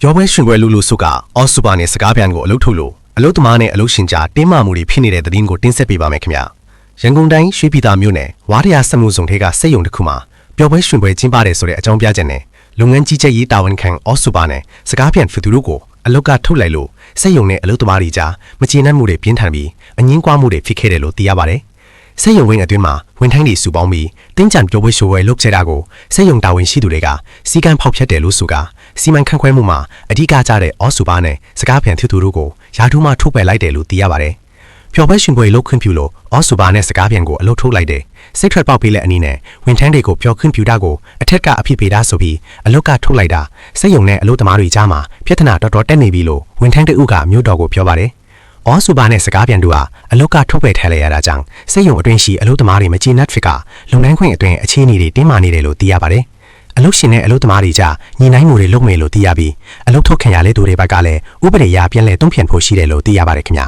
ပြောပွဲရှင်ပွဲလူစုကအော်စူပါနဲ့စကားပြန်ကိုအလုပ်ထုတ်လို့အလုပ်သမားနဲ့အလုပ်ရှင်ကြားတင်းမာမှုတွေဖြစ်နေတဲ့သတင်းကိုတင်ဆက်ပေးပါမယ်ခင်ဗျာရန်ကုန်တိုင်းရွှေပြည်သာမြို့နယ်ဝါရယာစက်မှုဇုံထဲကစက်ရုံတစ်ခုမှာပြောပွဲရှင်ပွဲကျင်းပတယ်ဆိုတဲ့အကြောင်းပြချက်နဲ့လုပ်ငန်းကြီးကြပ်ရေးတာဝန်ခံအော်စူပါနဲ့စကားပြန်ဖူသူတို့ကိုအလုပ်ကထုတ်လိုက်လို့စက်ရုံနဲ့အလုပ်သမားတွေကြားမကျေနပ်မှုတွေပြင်းထန်ပြီးအငင်းကွာမှုတွေဖြစ်ခဲ့တယ်လို့သိရပါတယ်စက်ရုံဝင်းအတွင်းမှာဝန်ထမ်းတွေစုပေါင်းပြီးတင်းကြံပြောပွဲရှိုးပွဲလုပ်ကြတာကိုစက်ရုံတာဝန်ရှိသူတွေကစီကံဖောက်ဖျက်တယ်လို့ဆိုကစီမံခန့်ခွဲမှုမှာအဓိကကျတဲ့အော်စူပါနဲ့စကားပြန်သူတို့ကိုယာထူးမှထုတ်ပယ်လိုက်တယ်လို့သိရပါတယ်။ပျော်ပွဲရှင်ပွဲလုပ်ခွင့်ပြုလို့အော်စူပါနဲ့စကားပြန်ကိုအလုပ်ထုတ်လိုက်တယ်။စိတ်ထွက်ပေါက်ပေးလက်အနေနဲ့ဝန်ထမ်းတွေကိုပျော်ခွင့်ပြုတာကိုအထက်ကအဖြစ်ပေးတာဆိုပြီးအလုပ်ကထုတ်လိုက်တာစက်ရုံနဲ့အလုပ်သမားတွေကြားမှာပြဿနာတော်တော်တက်နေပြီလို့ဝန်ထမ်းတအုပ်ကမြို့တော်ကိုပြောပါတယ်။အော်စူပါနဲ့စကားပြန်တို့ဟာအလုပ်ကထုတ်ပယ်ထားလိုက်ရတာကြောင့်စက်ရုံအတွင်းရှိအလုပ်သမားတွေမကျေနပ်ဖြစ်ကလုပ်ငန်းခွင်အတွင်းအခြေအနေတွေတင်းမာနေတယ်လို့သိရပါတယ်။အလုပ်ရှင်နဲ့အလုပ်သမားတွေကြားညီနိုင်မှုတွေလုပ်မယ်လို့သိရပြီးအလုပ်ထုတ်ခံရတဲ့သူတွေဘက်ကလည်းဥပဒေအရပြန်လည်တုံ့ပြန်ဖို့ရှိတယ်လို့သိရပါတယ်ခင်ဗျာ